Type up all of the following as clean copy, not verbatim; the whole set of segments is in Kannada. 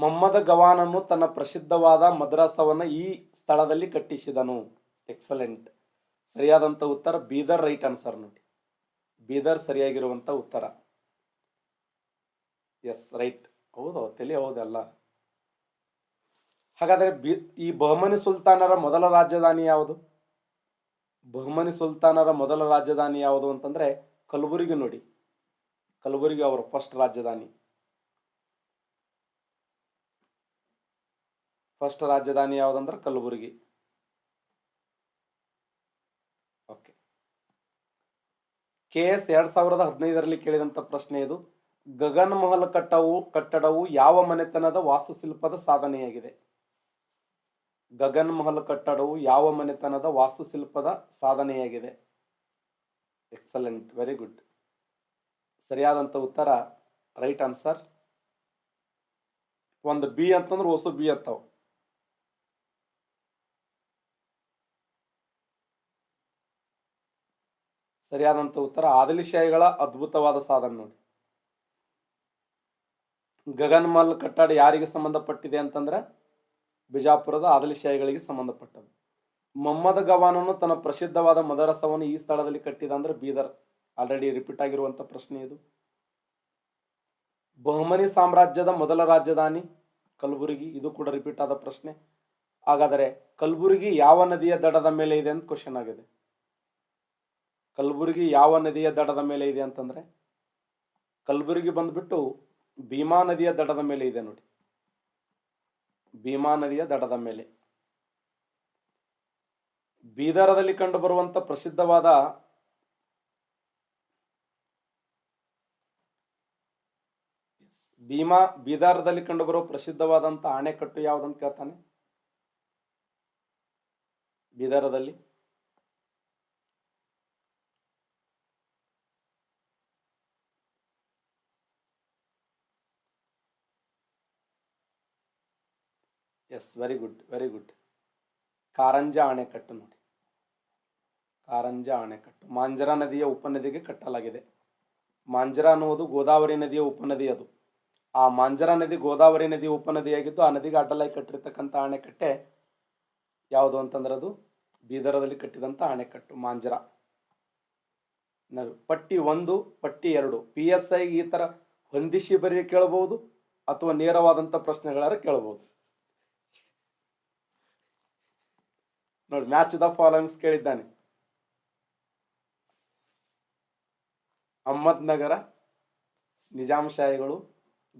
ಮೊಹಮ್ಮದ ಗವಾನನು ತನ್ನ ಪ್ರಸಿದ್ಧವಾದ ಮದ್ರಸವನ್ನು ಈ ಸ್ಥಳದಲ್ಲಿ ಕಟ್ಟಿಸಿದನು. ಎಕ್ಸಲೆಂಟ್. ಸರಿಯಾದಂಥ ಉತ್ತರ ಬೀದರ್. ರೈಟ್ ಆನ್ಸರ್ ನೋಡಿ. ಬೀದರ್ ಸರಿಯಾಗಿರುವಂಥ ಉತ್ತರ. Yes right. ಹೌದು, ತಲೆ ಹೌದಲ್ಲ. ಹಾಗಾದರೆ ಈ ಬಹಮನಿ ಸುಲ್ತಾನರ ಮೊದಲ ರಾಜಧಾನಿ ಯಾವುದು? ಬಹಮನಿ ಸುಲ್ತಾನರ ಮೊದಲ ರಾಜಧಾನಿ ಯಾವುದು ಅಂತಂದ್ರೆ ಕಲಬುರಗಿ ನೋಡಿ. ಕಲಬುರಗಿ ಅವರ ಫಸ್ಟ್ ರಾಜಧಾನಿ. ಫಸ್ಟ್ ರಾಜಧಾನಿ ಯಾವುದಂದ್ರೆ ಕಲಬುರಗಿ. ಓಕೆ. KS 2015ರಲ್ಲಿ ಕೇಳಿದಂತ ಪ್ರಶ್ನೆ ಇದು. ಗಗನ್ ಮಹಲ್ ಕಟ್ಟಡವು ಯಾವ ಮನೆತನದ ವಾಸ್ತುಶಿಲ್ಪದ ಸಾಧನೆಯಾಗಿದೆ? ಗಗನ್ ಮಹಲ್ ಕಟ್ಟಡವು ಯಾವ ಮನೆತನದ ವಾಸ್ತುಶಿಲ್ಪದ ಸಾಧನೆಯಾಗಿದೆ? Excellent, very good. ಸರಿಯಾದಂತ ಉತ್ತರ ರೈಟ್ ಆನ್ಸರ್. ಒಂದು ಬಿ ಅಂತಂದ್ರೆ ಹೊಸ ಬಿ ಅತ್ತಾವ. ಸರಿಯಾದಂತ ಉತ್ತರ ಆದಿಲ್ಶಾಹಿಗಳ ಅದ್ಭುತವಾದ ಸಾಧನೆ ನೋಡಿ. ಗಗನ್ ಮಹಲ್ ಕಟ್ಟಡ ಯಾರಿಗೆ ಸಂಬಂಧಪಟ್ಟಿದೆ ಅಂತಂದ್ರೆ ಬಿಜಾಪುರದ ಆದಿಲ್ಶಾಹಿಗಳಿಗೆ ಸಂಬಂಧಪಟ್ಟದ್ದು. ಮೊಹಮ್ಮದ್ ಗವಾನನು ತನ್ನ ಪ್ರಸಿದ್ಧವಾದ ಮದರಸವನ್ನು ಈ ಸ್ಥಳದಲ್ಲಿ ಕಟ್ಟಿದ ಅಂದ್ರೆ ಬೀದರ್. ಆಲ್ರೆಡಿ ರಿಪೀಟ್ ಆಗಿರುವಂತ ಪ್ರಶ್ನೆ ಇದು. ಬಹಮನಿ ಸಾಮ್ರಾಜ್ಯದ ಮೊದಲ ರಾಜಧಾನಿ ಕಲಬುರಗಿ. ಇದು ಕೂಡ ರಿಪೀಟ್ ಆದ ಪ್ರಶ್ನೆ. ಹಾಗಾದರೆ ಕಲಬುರಗಿ ಯಾವ ನದಿಯ ದಡದ ಮೇಲೆ ಇದೆ ಅಂತ ಕ್ವಶನ್ ಆಗಿದೆ. ಕಲಬುರಗಿ ಯಾವ ನದಿಯ ದಡದ ಮೇಲೆ ಇದೆ ಅಂತಂದ್ರೆ ಕಲಬುರಗಿ ಬಂದ್ಬಿಟ್ಟು ಭೀಮಾ ನದಿಯ ದಡದ ಮೇಲೆ ಇದೆ ನೋಡಿ. ಭೀಮಾ ನದಿಯ ದಡದ ಮೇಲೆ. ಬೀದರದಲ್ಲಿ ಕಂಡು ಬರುವಂತ ಪ್ರಸಿದ್ಧವಾದ ಬೀದರದಲ್ಲಿ ಕಂಡುಬರುವ ಪ್ರಸಿದ್ಧವಾದಂತ ಅಣೆಕಟ್ಟು ಯಾವುದಂತ ಕೇಳ್ತಾನೆ. ಬೀದರದಲ್ಲಿ yes, very good, very good. Karanja ಅಣೆಕಟ್ಟು ನೋಡಿ. ಕಾರಂಜ ಅಣೆಕಟ್ಟು ಮಾಂಜರಾ ನದಿಯ ಉಪನದಿಗೆ ಕಟ್ಟಲಾಗಿದೆ. ಮಾಂಜರಾ ಅನ್ನುವುದು ಗೋದಾವರಿ ನದಿಯ ಉಪನದಿ. ಅದು ಆ ಮಾಂಜರಾ ನದಿ ಗೋದಾವರಿ ನದಿಯ ಉಪನದಿಯಾಗಿದ್ದು ಆ ನದಿಗೆ ಅಡ್ಡಲಾಗಿ ಕಟ್ಟಿರ್ತಕ್ಕಂಥ ಅಣೆಕಟ್ಟೆ ಯಾವುದು ಅಂತಂದ್ರೆ ಅದು ಬೀದರದಲ್ಲಿ ಕಟ್ಟಿದಂಥ ಅಣೆಕಟ್ಟು ಮಾಂಜರಾ. ಪಟ್ಟಿ 1 ಪಟ್ಟಿ 2 PSI ಈ ತರ ಹೊಂದಿಸಿ ಬರೀ ಕೇಳಬಹುದು ಅಥವಾ ನೇರವಾದಂಥ ಪ್ರಶ್ನೆಗಳಾರ ಕೇಳಬಹುದು ನೋಡಿ. ಮ್ಯಾಚ್ ದ ಫಾಲೋಯಿಂಗ್ಸ್ ಕೇಳಿದ್ದಾನೆ. ಅಹ್ಮದ್ನಗರ ನಿಜಾಮ್ ಶಾಹಿಗಳು,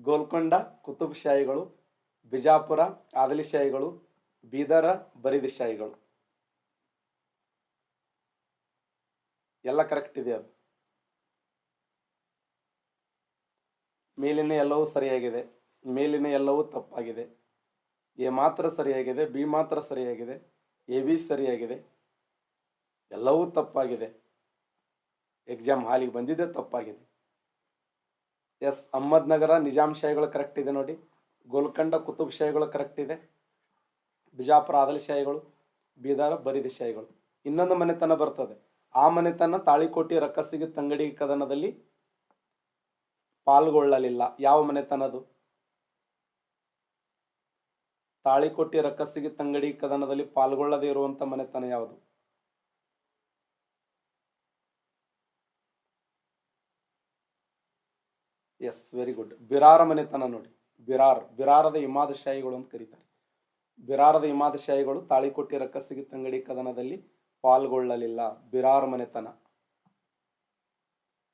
ಗೋಲ್ಕೊಂಡ ಕುತುಬ್ ಶಾಹಿಗಳು, ಬಿಜಾಪುರ ಆದಿಲ್ಶಾಹಿಗಳು, ಬೀದರ ಬರೀದ್ ಶಾಹಿಗಳು. ಎಲ್ಲ ಕರೆಕ್ಟ್ ಇದೆ. ಅದು ಮೇಲಿನ ಎಲ್ಲವೂ ಸರಿಯಾಗಿದೆ, ಮೇಲಿನ ಎಲ್ಲವೂ ತಪ್ಪಾಗಿದೆ. ಎ ಮಾತ್ರ ಸರಿಯಾಗಿದೆ, ಬಿ ಮಾತ್ರ ಸರಿಯಾಗಿದೆ, AB ಸರಿಯಾಗಿದೆ, ಎಲ್ಲವೂ ತಪ್ಪಾಗಿದೆ. ಎಕ್ಸಾಮ್ ಹಾಲಿಗೆ ಬಂದಿದೆ ತಪ್ಪಾಗಿದೆ. ಎಸ್, ಅಹ್ಮದ್ನಗರ ನಿಜಾಮ್ ಶಾಹಿಗಳು ಕರೆಕ್ಟ್ ಇದೆ ನೋಡಿ. ಗೋಲ್ಕೊಂಡ ಕುತುಬ್ ಶಾಹಿಗಳು ಕರೆಕ್ಟ್ ಇದೆ. ಬಿಜಾಪುರ ಆದಿಲ್ಶಾಹಿಗಳು, ಬೀದರ ಬರೀದ್ ಶಾಹಿಗಳು. ಇನ್ನೊಂದು ಮನೆತನ ಬರ್ತದೆ. ಆ ಮನೆತನ ತಾಳಿಕೋಟಿ ರಕ್ಕಸಿಗೆ ತಂಗಡಿ ಕದನದಲ್ಲಿ ಪಾಲ್ಗೊಳ್ಳಲಿಲ್ಲ. ಯಾವ ಮನೆತನದು? ತಾಳಿಕೋಟಿ ರಕ್ಕಸಿಗೆ ತಂಗಡಿ ಕದನದಲ್ಲಿ ಪಾಲ್ಗೊಳ್ಳದೇ ಇರುವಂತ ಮನೆತನ ಯಾವುದು? Yes, very good. ಬಿರಾರ ಮನೆತನ ನೋಡಿ. ಬಿರಾರದ ಇಮಾದ್ ಶಾಹಿಗಳು ಅಂತ ಕರೀತಾರೆ. ಬಿರಾರದ ಇಮಾದ್ ಶಾಹಿಗಳು ತಾಳಿಕೋಟಿ ರಕ್ಕಸಿಗೆ ತಂಗಡಿ ಕದನದಲ್ಲಿ ಪಾಲ್ಗೊಳ್ಳಲಿಲ್ಲ. ಬಿರಾರ್ ಮನೆತನ.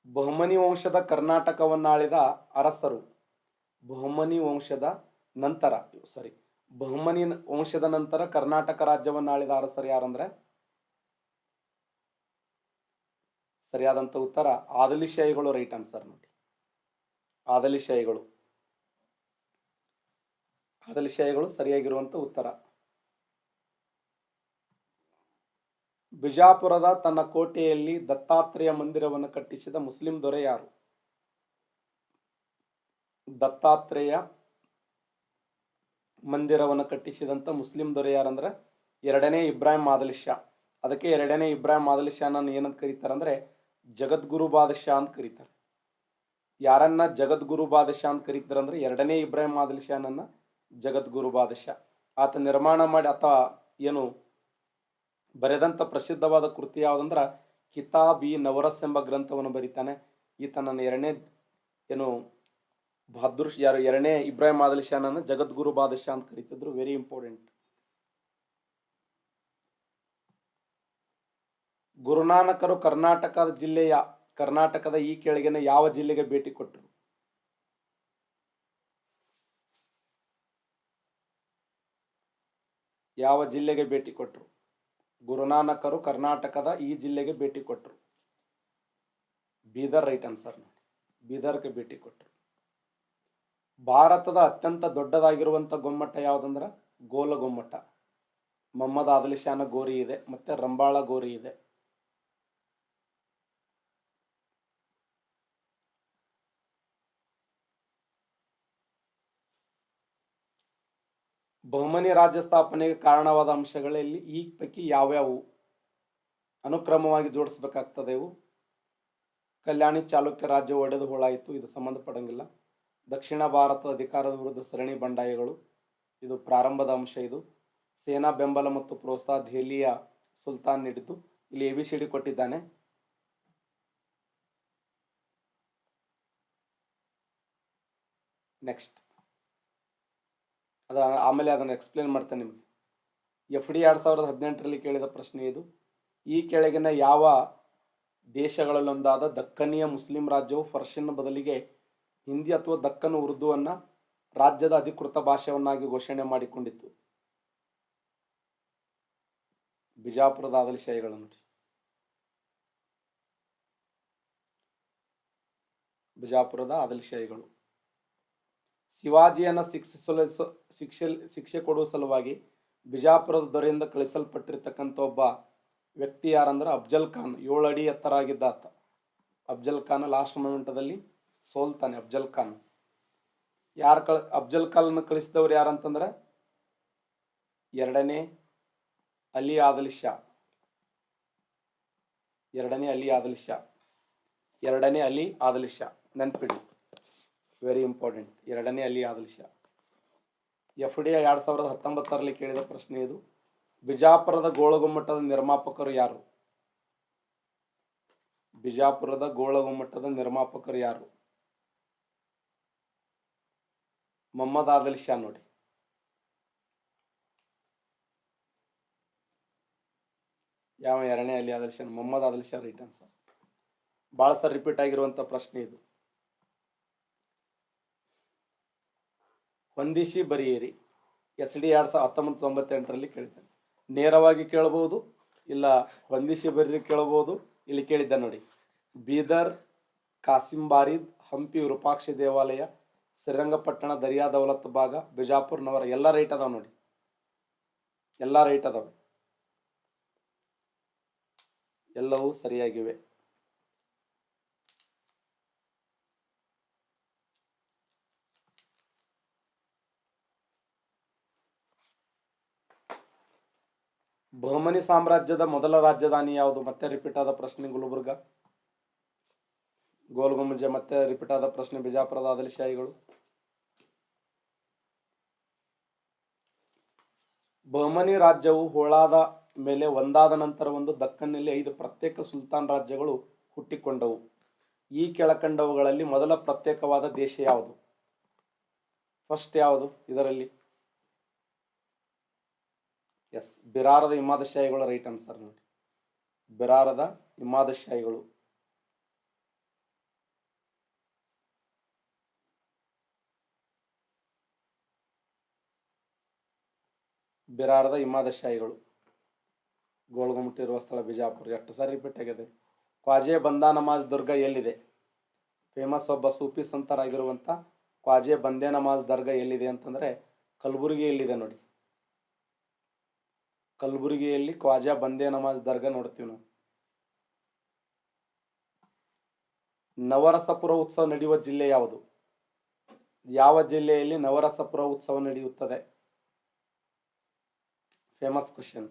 ಬಹಮನಿ ವಂಶದ ಕರ್ನಾಟಕವನ್ನಾಳಿದ ಅರಸರು. ಬಹಮನಿ ವಂಶದ ನಂತರ ಕರ್ನಾಟಕ ರಾಜ್ಯವನ್ನಾಳಿದ ಅರಸರು ಯಾರಂದ್ರೆ ಸರಿಯಾದಂತ ಉತ್ತರ ಆದಿಲ್ಶಾಹಿಗಳು. ರೈಟ್ ಆನ್ಸರ್ ನೋಡಿ. ಆದಿಲ್ಶಾಹಿಗಳು ಸರಿಯಾಗಿರುವಂತ ಉತ್ತರ. ಬಿಜಾಪುರದ ತನ್ನ ಕೋಟೆಯಲ್ಲಿ ದತ್ತಾತ್ರೇಯ ಮಂದಿರವನ್ನು ಕಟ್ಟಿಸಿದ ಮುಸ್ಲಿಂ ದೊರೆ ಯಾರು? ದತ್ತಾತ್ರೇಯ ಮಂದಿರವನ್ನು ಕಟ್ಟಿಸಿದಂತ ಮುಸ್ಲಿಂ ದೊರೆ ಯಾರಂದ್ರೆ 2ನೇ ಇಬ್ರಾಹಿಂ ಆದಿಲ್ ಶಾ. ಅದಕ್ಕೆ 2ನೇ ಇಬ್ರಾಹಿಂ ಆದಿಲ್ ಶಾನ ಏನಂತ ಕರೀತಾರೆ ಅಂದ್ರೆ ಜಗದ್ಗುರು ಬಾದಶಾ ಅಂತ ಕರೀತಾರೆ. ಯಾರನ್ನ ಜಗದ್ಗುರು ಬಾದಶಾ ಅಂತ ಕರೀತಾರೆ ಅಂದ್ರೆ 2ನೇ ಇಬ್ರಾಹಿಂ ಆದಿಲ್ ಶಾನನ್ನ ಜಗದ್ಗುರು ಬಾದಶಾ. ಆತ ನಿರ್ಮಾಣ ಮಾಡಿ ಅಥವಾ ಏನು ಬರೆದಂಥ ಪ್ರಸಿದ್ಧವಾದ ಕೃತಿ ಯಾವುದಂದ್ರೆ ಕಿತಾಬ್ ಇ ನವರಸ್ ಎಂಬ ಗ್ರಂಥವನ್ನು ಬರೀತಾನೆ. ಈತ ನನ್ನ ಏನು ಬಹದ್ದೂರ್ ಯಾರು ಎರಡನೇ ಇಬ್ರಾಹಿಂ ಆದಿಲ್ ಶಾನನ್ನು ಜಗದ್ಗುರು ಬಾದಶಾ ಅಂತ ಕರೀತಿದ್ರು. Very important. ಗುರುನಾನಕರು ಕರ್ನಾಟಕದ ಈ ಕೆಳಗಿನ ಯಾವ ಜಿಲ್ಲೆಗೆ ಭೇಟಿ ಕೊಟ್ಟರು? ಯಾವ ಜಿಲ್ಲೆಗೆ ಭೇಟಿ ಕೊಟ್ಟರು? ಗುರುನಾನಕರು ಕರ್ನಾಟಕದ ಈ ಜಿಲ್ಲೆಗೆ ಭೇಟಿ ಕೊಟ್ಟರು. Bidar right answer. ಬೀದರ್ಗೆ ಭೇಟಿ ಕೊಟ್ಟರು. ಭಾರತದ ಅತ್ಯಂತ ದೊಡ್ಡದಾಗಿರುವಂಥ ಗೊಮ್ಮಟ ಯಾವುದಂದ್ರೆ ಗೋಲ ಗೊಮ್ಮಟ. ಮೊಹಮ್ಮದ್ ಆದಿಲ್ ಶಾನ ಗೋರಿ ಇದೆ, ಮತ್ತೆ ರಂಬಾಳ ಗೋರಿ ಇದೆ. ಬಹುಮನಿ ರಾಜ್ಯ ಸ್ಥಾಪನೆಗೆ ಕಾರಣವಾದ ಅಂಶಗಳಲ್ಲಿ ಈ ಪೈಕಿ ಯಾವ್ಯಾವು ಅನುಕ್ರಮವಾಗಿ ಜೋಡಿಸಬೇಕಾಗ್ತದೆ? ಇವು ಕಲ್ಯಾಣಿ ಚಾಲುಕ್ಯ ರಾಜ್ಯ ಒಡೆದು ಹೋಳಾಯಿತು, ಇದು ಸಂಬಂಧಪಡಂಗಿಲ್ಲ. ದಕ್ಷಿಣ ಭಾರತದ ಅಧಿಕಾರದ ವಿರುದ್ಧ ಸರಣಿ ಬಂಡಾಯಗಳು, ಇದು ಪ್ರಾರಂಭದ ಅಂಶ. ಇದು ಸೇನಾ ಬೆಂಬಲ ಮತ್ತು ಪ್ರೋತ್ಸಾಹ ದೆಹಲಿಯ ಸುಲ್ತಾನ್ ನೀಡಿತು. ಇಲ್ಲಿ ABCD ಕೊಟ್ಟಿದ್ದಾನೆ. ನೆಕ್ಸ್ಟ್ ಆಮೇಲೆ ಅದನ್ನು ಎಕ್ಸ್ಪ್ಲೇನ್ ಮಾಡ್ತೇನೆ ನಿಮಗೆ. FD 2018ರಲ್ಲಿ ಕೇಳಿದ ಪ್ರಶ್ನೆ ಇದು. ಈ ಕೆಳಗಿನ ಯಾವ ದೇಶಗಳಲ್ಲೊಂದಾದ ದಕ್ಕನಿಯ ಮುಸ್ಲಿಂ ರಾಜ್ಯವು ಪರ್ಷಿಯನ್ ಬದಲಿಗೆ ಹಿಂದಿ ಅಥವಾ ದಕ್ಕನ್ ಉರ್ದುವನ್ನು ರಾಜ್ಯದ ಅಧಿಕೃತ ಭಾಷೆಯನ್ನಾಗಿ ಘೋಷಣೆ ಮಾಡಿಕೊಂಡಿತ್ತು? ಬಿಜಾಪುರದ ಆದಿಲ್ಶಾಹಿಗಳು ನೋಡಿ. ಬಿಜಾಪುರದ ಆದಿಲ್ಶಾಹಿಗಳು ಶಿವಾಜಿಯನ್ನು ಶಿಕ್ಷೆ ಕೊಡುವ ಸಲುವಾಗಿ ಬಿಜಾಪುರದ ದೊರೆಯಿಂದ ಕಳಿಸಲ್ಪಟ್ಟಿರ್ತಕ್ಕಂಥ ಒಬ್ಬ ವ್ಯಕ್ತಿ ಯಾರಂದ್ರೆ ಅಫ್ಜಲ್ ಖಾನ್. 7 ಅಡಿ ಎತ್ತರ ಆಗಿದ್ದ ಆತ. ಅಫ್ಜಲ್ ಖಾನ್ ಲಾಸ್ಟ್ ಮೊಮೆಂಟದಲ್ಲಿ ಸೋಲ್ತಾನೆ. ಅಫ್ಜಲ್ ಖಾನ್ ಅಫ್ಜಲ್ ಖಾನ್ ಕಳಿಸಿದವ್ರು ಯಾರಂತಂದ್ರೆ ಎರಡನೇ ಅಲಿ ಆದಿಲ್ ಶಾ. ಎರಡನೇ ಅಲಿ ಆದಿಲ್ ಶಾ ನೆನ್ಪಿಡಿ, ವೆರಿ ಇಂಪಾರ್ಟೆಂಟ್. ಎರಡನೇ ಅಲಿ ಆದಿಲ್ ಶಾ. FD 2019ರಲ್ಲಿ ಕೇಳಿದ ಪ್ರಶ್ನೆ ಇದು. ಬಿಜಾಪುರದ ಗೋಳಗುಮ್ಮಟದ ನಿರ್ಮಾಪಕರು ಯಾರು? ಬಿಜಾಪುರದ ಗೋಳಗುಮ್ಮಟದ ನಿರ್ಮಾಪಕರು ಯಾರು? ಮೊಹಮ್ಮದ್ ಆದಿಲ್ ಶಾ ನೋಡಿ. ಯಾವ ಎರಡನೇ ಅಲಿ ಆದಿಲ್ ಶಾ? Mohammad Adil Shah right answer. ಭಾಳ ಸರ್ ರಿಪೀಟ್ ಆಗಿರುವಂಥ ಪ್ರಶ್ನೆ ಇದು. ಹೊಂದಿಸಿ ಬರೆಯಿರಿ. SD 1998ರಲ್ಲಿ ಕೇಳಿದ್ದಾನೆ. ನೇರವಾಗಿ ಕೇಳಬಹುದು, ಇಲ್ಲ ಹೊಂದಿಸಿ ಬರೀರಿ ಕೇಳಬಹುದು. ಇಲ್ಲಿ ಕೇಳಿದ್ದ ನೋಡಿ. ಬೀದರ್, ಕಾಸಿಂ ಬಾರಿದ್, ಹಂಪಿ ವಿರೂಪಾಕ್ಷ ದೇವಾಲಯ, ಶ್ರೀರಂಗಪಟ್ಟಣ ದರಿಯಾ ದೌಲತ್ ಬಾಗ, ಬಿಜಾಪುರ್ ನವರ. ಎಲ್ಲ ರೈಟ್ ಅದಾವ ನೋಡಿ, ಎಲ್ಲ ರೈಟ್ ಅದಾವ, ಎಲ್ಲವೂ ಸರಿಯಾಗಿವೆ. ಬಹುಮನಿ ಸಾಮ್ರಾಜ್ಯದ ಮೊದಲ ರಾಜಧಾನಿ ಯಾವುದು? ಮತ್ತೆ ರಿಪೀಟ್ ಆದ ಪ್ರಶ್ನೆ. ಗುಲ್ಬರ್ಗ. ಗೋಲ್ ಗುಂಬಜ್ ಮತ್ತೆ ರಿಪೀಟ್ ಆದ ಪ್ರಶ್ನೆ. ಬಿಜಾಪುರದ ಆದಿಲ್ಶಾಹಿಗಳು. ಬಹುಮನಿ ರಾಜ್ಯವು ಹೋಳಾದ ಮೇಲೆ ಒಂದಾದ ನಂತರ ಒಂದು ದಕ್ಕನ್ನಲ್ಲಿ 5 ಪ್ರತ್ಯೇಕ ಸುಲ್ತಾನ್ ರಾಜ್ಯಗಳು ಹುಟ್ಟಿಕೊಂಡವು. ಈ ಕೆಳಕಂಡವುಗಳಲ್ಲಿ ಮೊದಲ ಪ್ರತ್ಯೇಕವಾದ ದೇಶ ಯಾವುದು? ಫಸ್ಟ್ ಯಾವುದು ಇದರಲ್ಲಿ? ಎಸ್, ಬಿರಾರದ ಇಮಾದಶಾಹಿಗಳು ರೈಟ್ ಆನ್ಸರ್ ನೋಡಿ. ಬಿರಾರದ ಇಮಾದಶಾಹಿಗಳು. ಬಿರಾರದ ಇಮಾದಶಾಹಿಗಳು. ಗೋಳ್ಗುಮ್ಮಟ ಇರುವ ಸ್ಥಳ ಬಿಜಾಪುರ. ಎಷ್ಟು ಸಾರಿ ರಿಪೀಟ್ ಆಗಿದೆ. ಖ್ವಾಜೆ ಬಂದಾ ನಮಾಜ್ ದರ್ಗಾ ಎಲ್ಲಿದೆ? ಫೇಮಸ್ ಒಬ್ಬ ಸೂಫಿ ಸಂತರಾಗಿರುವಂಥ ಖ್ವಾಜೆ ಬಂದೇ ನಮಾಜ್ ದರ್ಗಾ ಎಲ್ಲಿದೆ ಅಂತಂದರೆ ಕಲಬುರಗಿಯಲ್ಲಿದೆ ನೋಡಿ. ಕಲಬುರಗಿಯಲ್ಲಿ ಖ್ವಾಜಾ ಬಂದೇ ನಮಾಜ್ ದರ್ಗಾ ನೋಡ್ತೀವಿ ನಾವು. ನವರಸಪುರ ಉತ್ಸವ ನಡೆಯುವ ಜಿಲ್ಲೆ ಯಾವುದು? ಯಾವ ಜಿಲ್ಲೆಯಲ್ಲಿ ನವರಸಪುರ ಉತ್ಸವ ನಡೆಯುತ್ತದೆ? Famous question.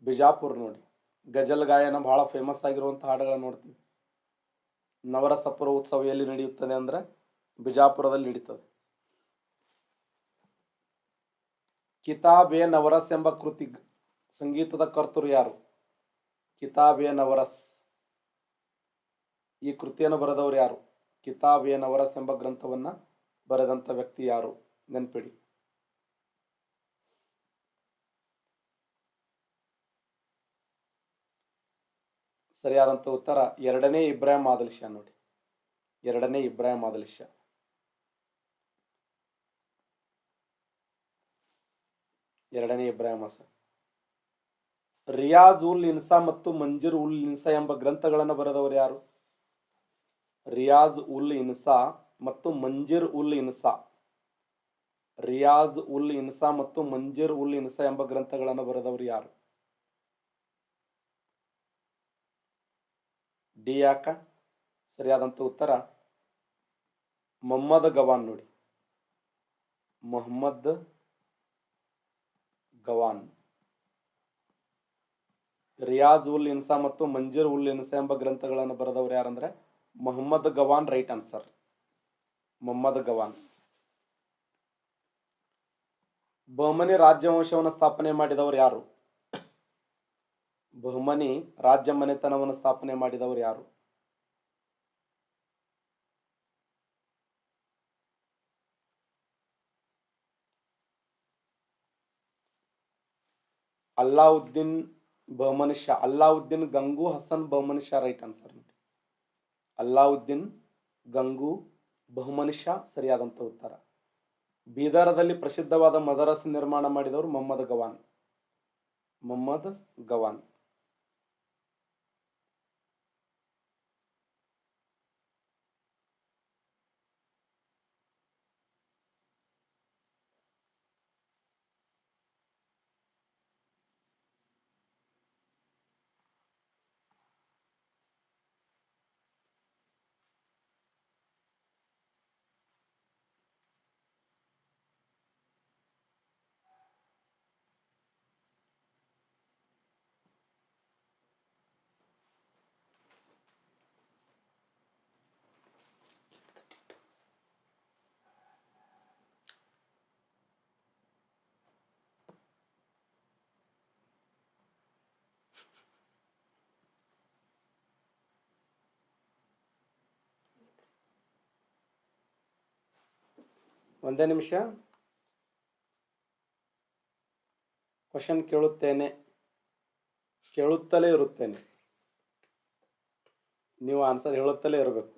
ಬಿಜಾಪುರ ನೋಡಿ. ಗಜಲ್ ಗಾಯನ ಬಹಳ ಫೇಮಸ್ ಆಗಿರುವಂಥ ಹಾಡುಗಳನ್ನು ನೋಡ್ತೀವಿ. ನವರಸಪುರ ಉತ್ಸವ ಎಲ್ಲಿ ನಡೆಯುತ್ತದೆ ಅಂದರೆ ಬಿಜಾಪುರದಲ್ಲಿ ನಡೀತದೆ. ಕಿತಾಬ್ ಎ ನವರಸ್ ಎಂಬ ಕೃತಿ ಸಂಗೀತದ ಕರ್ತರು ಯಾರು? ಕಿತಾಬ್ ಎ ನವರಸ್, ಈ ಕೃತಿಯನ್ನು ಬರೆದವರು ಯಾರು? ಕಿತಾಬ್ ಎ ನವರಸ್ ಎಂಬ ಗ್ರಂಥವನ್ನ ಬರೆದಂತ ವ್ಯಕ್ತಿ ಯಾರು? ನೆನ್ಪಿಡಿ. ಸರಿಯಾದಂತ ಉತ್ತರ ಎರಡನೇ ಇಬ್ರಾಹಿಂ ಆದಿಲ್ ಶಾ. ನೋಡಿ, ಎರಡನೇ ಇಬ್ರಾಹಿಂ ಆದಿಲ್ ಶಾ. ಎರಡನೇ ಇಬ್ರಾಹಿಂ ಆಸ. ರಿಯಾಜ್ ಉಲ್ ಇನ್ಸಾ ಮತ್ತು ಮಂಜಿರ್ ಉಲ್ ಇನ್ಸಾ ಎಂಬ ಗ್ರಂಥಗಳನ್ನು ಬರೆದವರು ಯಾರು? ರಿಯಾಜ್ ಉಲ್ ಇನ್ಸಾ ಮತ್ತು ಮಂಜಿರ್ ಉಲ್ ಇನ್ಸಾ. ರಿಯಾಜ್ ಉಲ್ ಇನ್ಸಾ ಮತ್ತು ಮಂಜಿರ್ ಉಲ್ ಇನ್ಸಾ ಎಂಬ ಗ್ರಂಥಗಳನ್ನು ಬರೆದವರು ಯಾರು? ಡಿ ಯಾಕ? ಸರಿಯಾದಂತ ಉತ್ತರ ಮೊಹಮ್ಮದ್ ಗವಾನ್. ನೋಡಿ, ಮೊಹಮ್ಮದ್ ಗವಾನ್. ರಿಯಾಜ್ ಉಲ್ ಇನ್ಸಾ ಮತ್ತು ಮಂಜಿರ್ ಉಲ್ ಇನ್ಸಾ ಎಂಬ ಗ್ರಂಥಗಳನ್ನು ಬರೆದವರು ಯಾರಂದ್ರೆ ಮೊಹಮ್ಮದ್ ಗವಾನ್. Right answer, Mohammad Gawan. ಬಹಮನಿ ರಾಜ್ಯವಂಶವನ್ನು ಸ್ಥಾಪನೆ ಮಾಡಿದವರು ಯಾರು? ಬಹಮನಿ ರಾಜ್ಯ ಮನೆತನವನ್ನು ಸ್ಥಾಪನೆ ಮಾಡಿದವರು ಯಾರು? ಅಲ್ಲಾವುದ್ದೀನ್ ಬಹಮನಿ ಶಾ. ಅಲ್ಲಾವುದ್ದೀನ್ ಗಂಗು ಹಸನ್ ಬಹಮನಿ ಶಾ. Right answer. ಅಲ್ಲಾವುದ್ದೀನ್ ಗಂಗು ಬಹಮನಿ ಶಾ ಸರಿಯಾದಂತ ಉತ್ತರ. ಬೀದರದಲ್ಲಿ ಪ್ರಸಿದ್ಧವಾದ ಮದರಸ ನಿರ್ಮಾಣ ಮಾಡಿದವರು ಮೊಹಮ್ಮದ್ ಗವಾನ್. ಮೊಹಮ್ಮದ್ ಗವಾನ್. ಒಂದೇ ನಿಮಿಷ, ಕ್ವಶನ್ ಕೇಳುತ್ತೇನೆ, ಕೇಳುತ್ತಲೇ ಇರುತ್ತೇನೆ. ನೀವು ಆನ್ಸರ್ ಹೇಳುತ್ತಲೇ ಇರಬೇಕು.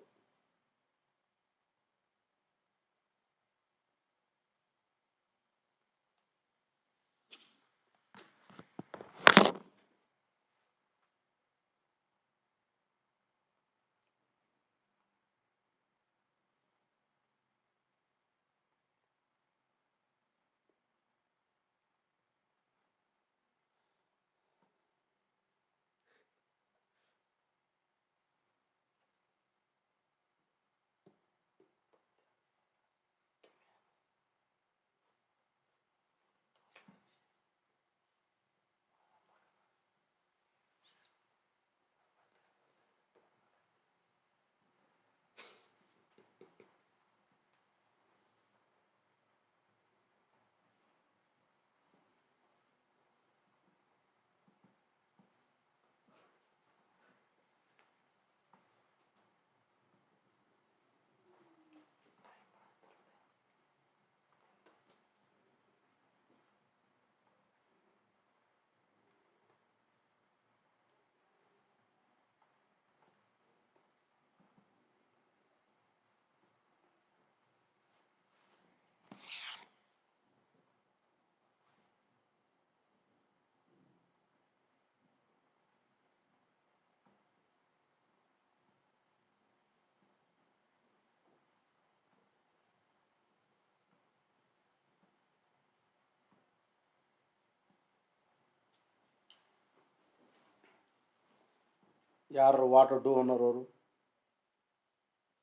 ಯಾರು ವಾಟ್ ಡೂ ಅನ್ನೋರು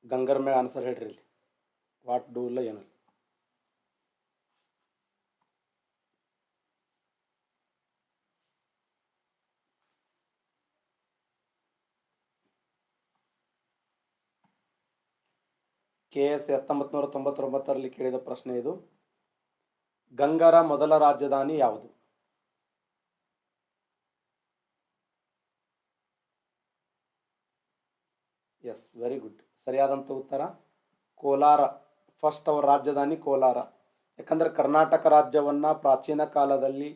ಗಂಗರ್ ಮ್ಯಾಗ ಆನ್ಸರ್ ಹೇಳ್ರಿ. ಇಲ್ಲಿ ವಾಟ್ ಡೂ ಇಲ್ಲ ಏನಿಲ್ಲ. KS 1999ರಲ್ಲಿ ಕೇಳಿದ ಪ್ರಶ್ನೆ ಇದು. ಗಂಗರ ಮೊದಲ ರಾಜಧಾನಿ ಯಾವುದು? Yes, very good. ಸರಿಯಾದಂಥ ಉತ್ತರ ಕೋಲಾರ. ಫಸ್ಟ್ ಅವರ ರಾಜಧಾನಿ ಕೋಲಾರ. ಯಾಕಂದ್ರೆ ಕರ್ನಾಟಕ ರಾಜ್ಯವನ್ನ ಪ್ರಾಚೀನ ಕಾಲದಲ್ಲಿ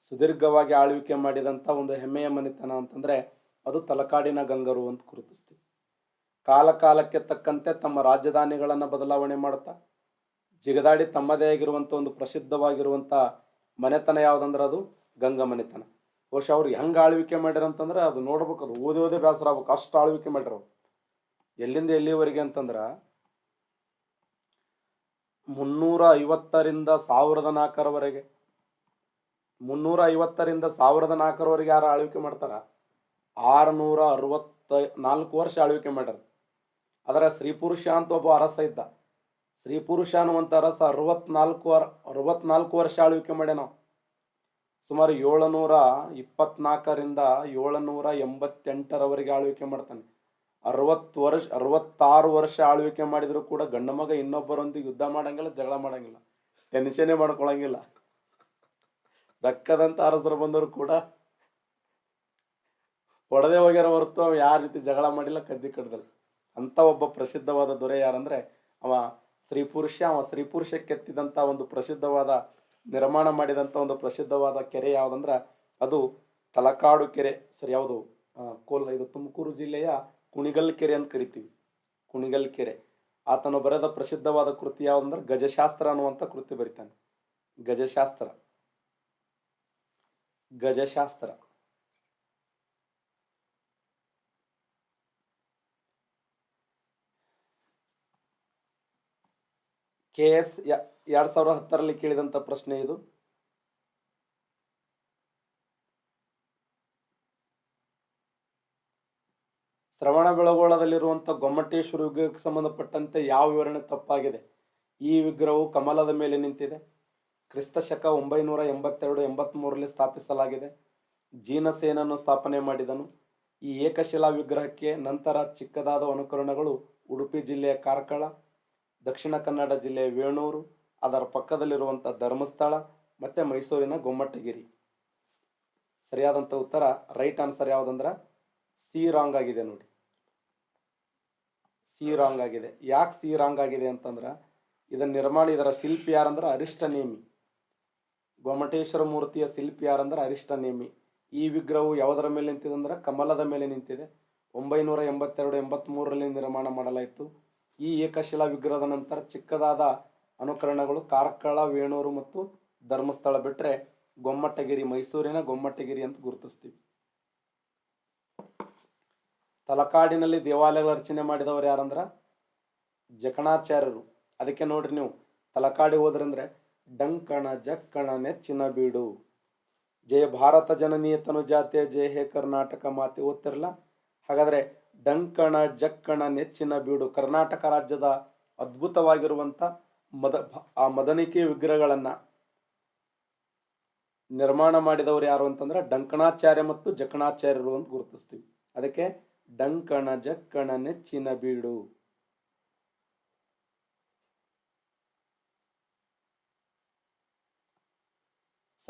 ಸುದೀರ್ಘವಾಗಿ ಆಳ್ವಿಕೆ ಮಾಡಿದಂಥ ಒಂದು ಹೆಮ್ಮೆಯ ಮನೆತನ ಅಂತಂದ್ರೆ ಅದು ತಲಕಾಡಿನ ಗಂಗರು ಅಂತ ಗುರುತಿಸ್ತೀವಿ. ಕಾಲ ಕಾಲಕ್ಕೆ ತಕ್ಕಂತೆ ತಮ್ಮ ರಾಜಧಾನಿಗಳನ್ನು ಬದಲಾವಣೆ ಮಾಡ್ತಾ ಜಿಗದಾಡಿ ತಮ್ಮದೇ ಆಗಿರುವಂಥ ಒಂದು ಪ್ರಸಿದ್ಧವಾಗಿರುವಂಥ ಮನೆತನ ಯಾವುದಂದ್ರೆ ಅದು ಗಂಗ ಮನೆತನ. ಬಹುಶಃ ಅವ್ರು ಹೆಂಗೆ ಆಳ್ವಿಕೆ ಮಾಡ್ಯಾರ ಅಂತಂದ್ರೆ ಅದು ನೋಡ್ಬೇಕು, ಅದು ಓದಿ ಓದಿ ಬೇಸರ ಆಗ್ಬೇಕು, ಅಷ್ಟು ಆಳ್ವಿಕೆ ಮಾಡ್ಯಾರ. ಎಲ್ಲಿಂದ ಎಲ್ಲಿವರೆಗೆ ಅಂತಂದ್ರೆ 350ರಿಂದ 1004ರವರೆಗೆ 350ರಿಂದ 1004ರವರೆಗೆ ಯಾರು ಆಳ್ವಿಕೆ ಮಾಡ್ತಾರ? 664 ವರ್ಷ ಆಳ್ವಿಕೆ ಮಾಡ್ಯಾರ. ಅದರ ಸ್ತ್ರೀ ಪುರುಷ ಅಂತ ಒಬ್ಬ ಅರಸ ಇದ್ದ. ಸ್ತ್ರೀ ಪುರುಷ ಅನ್ನುವಂಥ ಅರಸ 64 ವರ್ಷ ಆಳ್ವಿಕೆ ಮಾಡ್ಯಾನ. ಸುಮಾರು 724ರಿಂದ 788ರವರೆಗೆ ಆಳ್ವಿಕೆ ಮಾಡ್ತಾನೆ. 66 ವರ್ಷ ಆಳ್ವಿಕೆ ಮಾಡಿದ್ರು ಕೂಡ ಗಂಡ ಮಗ ಇನ್ನೊಬ್ಬರೊಂದಿಗೆ ಯುದ್ಧ ಮಾಡಂಗಿಲ್ಲ, ಜಗಳ ಮಾಡಂಗಿಲ್ಲ, ಟೆನ್ಷನೇ ಮಾಡ್ಕೊಳಂಗಿಲ್ಲ. ಬೆಕ್ಕದಂತ ಅರಸರು ಬಂದರು ಕೂಡ ಹೊಡೆದೇ ಹೋಗ್ಯಾರ ಹೊರತು ಅವ ಯಾರ ರೀತಿ ಜಗಳ ಮಾಡಿಲ್ಲ, ಕದ್ದಿ ಕಡ್ದಲ್ಲ. ಅಂತ ಒಬ್ಬ ಪ್ರಸಿದ್ಧವಾದ ದೊರೆ ಯಾರಂದ್ರೆ ಅವ ಸ್ತ್ರೀ ಪುರುಷ. ಅವ ಸ್ತ್ರೀ ಪುರುಷ ಕೆತ್ತಿದಂಥ ಒಂದು ಪ್ರಸಿದ್ಧವಾದ ನಿರ್ಮಾಣ ಮಾಡಿದಂಥ ಒಂದು ಪ್ರಸಿದ್ಧವಾದ ಕೆರೆ ಯಾವುದಂದ್ರ ಅದು ತಲಕಾಡು ಕೆರೆ. ಸರಿ, ಯಾವುದು? ಇದು ತುಮಕೂರು ಜಿಲ್ಲೆಯ ಕುಣಿಗಲ್ ಕೆರೆ ಅಂತ ಕರಿತೀವಿ. ಕುಣಿಗಲ್ ಕೆರೆ. ಆತನು ಬರೆದ ಪ್ರಸಿದ್ಧವಾದ ಕೃತಿ ಯಾವುದಂದ್ರೆ ಗಜಶಾಸ್ತ್ರ ಅನ್ನುವಂಥ ಕೃತಿ ಬರಿತಾನೆ. ಗಜಶಾಸ್ತ್ರ. ಗಜಶಾಸ್ತ್ರ. KS 2010ರಲ್ಲಿ ಕೇಳಿದಂಥ ಪ್ರಶ್ನೆ ಇದು. ಶ್ರವಣ ಬೆಳಗೊಳದಲ್ಲಿರುವಂಥ ಗೊಮ್ಮಟೇಶ್ವರ ವಿಗ್ರಹಕ್ಕೆ ಸಂಬಂಧಪಟ್ಟಂತೆ ಯಾವ ವಿವರಣೆ ತಪ್ಪಾಗಿದೆ? ಈ ವಿಗ್ರಹವು ಕಮಲದ ಮೇಲೆ ನಿಂತಿದೆ. ಕ್ರಿಸ್ತ ಶಕ 982-83ರಲ್ಲಿ ಸ್ಥಾಪಿಸಲಾಗಿದೆ. ಜೀನಸೇನನ್ನು ಸ್ಥಾಪನೆ ಮಾಡಿದನು. ಈ ಏಕಶಿಲಾ ವಿಗ್ರಹಕ್ಕೆ ನಂತರ ಚಿಕ್ಕದಾದ ಅನುಕರಣಗಳು ಉಡುಪಿ ಜಿಲ್ಲೆಯ ಕಾರ್ಕಳ, ದಕ್ಷಿಣ ಕನ್ನಡ ಜಿಲ್ಲೆಯ ವೇಣೂರು, ಅದರ ಪಕ್ಕದಲ್ಲಿರುವಂಥ ಧರ್ಮಸ್ಥಳ ಮತ್ತೆ ಮೈಸೂರಿನ ಗೊಮ್ಮಟಗಿರಿ. ಸರಿಯಾದಂಥ ಉತ್ತರ ರೈಟ್ ಆನ್ಸರ್ ಯಾವುದಂದ್ರೆ ಸಿ ರಾಂಗ್ ಆಗಿದೆ ನೋಡಿ. ಸಿ ರಾಂಗ್ ಆಗಿದೆ. ಯಾಕೆ ಸಿ ರಾಂಗ್ ಆಗಿದೆ ಅಂತಂದ್ರೆ ಇದರ ಶಿಲ್ಪಿ ಯಾರಂದ್ರೆ ಅರಿಷ್ಟನೇಮಿ. ಗೊಮ್ಮಟೇಶ್ವರ ಮೂರ್ತಿಯ ಶಿಲ್ಪಿ ಯಾರಂದ್ರೆ ಅರಿಷ್ಟನೇಮಿ. ಈ ವಿಗ್ರಹವು ಯಾವುದರ ಮೇಲೆ ನಿಂತಿದೆ ಅಂದ್ರೆ ಕಮಲದ ಮೇಲೆ ನಿಂತಿದೆ. 982-83ರಲ್ಲಿ ನಿರ್ಮಾಣ ಮಾಡಲಾಯಿತು. ಈ ಏಕಶಿಲಾ ವಿಗ್ರಹದ ನಂತರ ಚಿಕ್ಕದಾದ ಅನುಕರಣಗಳು ಕಾರ್ಕಳ, ವೇಣೂರು ಮತ್ತು ಧರ್ಮಸ್ಥಳ ಬಿಟ್ಟರೆ ಗೊಮ್ಮಟಗಿರಿ, ಮೈಸೂರಿನ ಗೊಮ್ಮಟಗಿರಿ ಅಂತ ಗುರುತಿಸ್ತೀವಿ. ತಲಕಾಡಿನಲ್ಲಿ ದೇವಾಲಯಗಳ ರಚನೆ ಮಾಡಿದವರು ಯಾರಂದ್ರ ಜಕಣಾಚಾರ್ಯರು. ಅದಕ್ಕೆ ನೋಡ್ರಿ, ನೀವು ತಲಕಾಡಿ ಹೋದ್ರಂದ್ರೆ ಡಂಕಣ ಜಕ್ಕಣ ನೆಚ್ಚಿನ ಬೀಡು, ಜಯ ಭಾರತ ಜನನೀಯ ತನು ಜಾತಿಯ ಜಯ ಹೇ ಕರ್ನಾಟಕ ಮಾತೆ ಓದ್ತಿರಲ್ಲ. ಹಾಗಾದ್ರೆ ಡಂಕಣ ಜಕ್ಕಣ ನೆಚ್ಚಿನ ಬೀಡು ಕರ್ನಾಟಕ ರಾಜ್ಯದ ಅದ್ಭುತವಾಗಿರುವಂತ ಮದನಿಕೆ ವಿಗ್ರಹಗಳನ್ನ ನಿರ್ಮಾಣ ಮಾಡಿದವರು ಯಾರು ಅಂತಂದ್ರೆ ಡಂಕಣಾಚಾರ್ಯ ಮತ್ತು ಜಕಣಾಚಾರ್ಯರು ಅಂತ ಗುರುತಿಸ್ತೀವಿ. ಅದಕ್ಕೆ ಡಂಕಣ ಜಕ್ಕಣ ನೆಚ್ಚಿನ ಬೀಡು.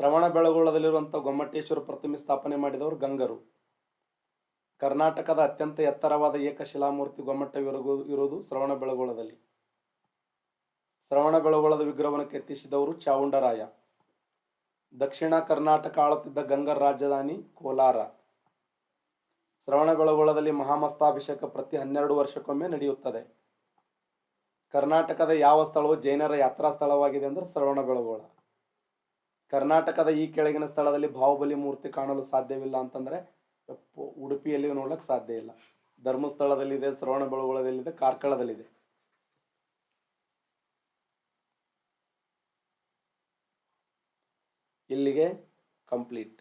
ಶ್ರವಣ ಬೆಳಗೊಳದಲ್ಲಿರುವಂಥ ಗೊಮ್ಮಟೇಶ್ವರ ಪ್ರತಿಮೆ ಸ್ಥಾಪನೆ ಮಾಡಿದವರು ಗಂಗರು. ಕರ್ನಾಟಕದ ಅತ್ಯಂತ ಎತ್ತರವಾದ ಏಕಶಿಲಾಮೂರ್ತಿ ಗೊಮ್ಮಟ ಇರುವುದು ಶ್ರವಣ ಬೆಳಗೊಳದಲ್ಲಿ. ಶ್ರವಣ ಬೆಳಗೊಳದ ವಿಗ್ರಹವನ್ನು ಕೆತ್ತಿಸಿದವರು ಚಾವುಂಡರಾಯ. ದಕ್ಷಿಣ ಕರ್ನಾಟಕ ಆಳುತ್ತಿದ್ದ ಗಂಗರ ರಾಜಧಾನಿ ಕೋಲಾರ. ಶ್ರವಣ ಬೆಳಗೊಳದಲ್ಲಿ ಮಹಾಮಸ್ತಾಭಿಷೇಕ ಪ್ರತಿ 12 ವರ್ಷಕ್ಕೊಮ್ಮೆ ನಡೆಯುತ್ತದೆ. ಕರ್ನಾಟಕದ ಯಾವ ಸ್ಥಳವು ಜೈನರ ಯಾತ್ರಾ ಸ್ಥಳವಾಗಿದೆ ಅಂದ್ರೆ ಶ್ರವಣ ಬೆಳಗೊಳ. ಕರ್ನಾಟಕದ ಈ ಕೆಳಗಿನ ಸ್ಥಳದಲ್ಲಿ ಬಾಹುಬಲಿ ಮೂರ್ತಿ ಕಾಣಲು ಸಾಧ್ಯವಿಲ್ಲ ಅಂತಂದ್ರೆ ಉಡುಪಿಯಲ್ಲಿ ನೋಡ್ಲಿಕ್ಕೆ ಸಾಧ್ಯ ಇಲ್ಲ. ಧರ್ಮಸ್ಥಳದಲ್ಲಿದೆ, ಶ್ರವಣ ಬೆಳಗೊಳದಲ್ಲಿದೆ, ಕಾರ್ಕಳದಲ್ಲಿದೆ. ಇಲ್ಲಿಗೆ ಕಂಪ್ಲೀಟ್.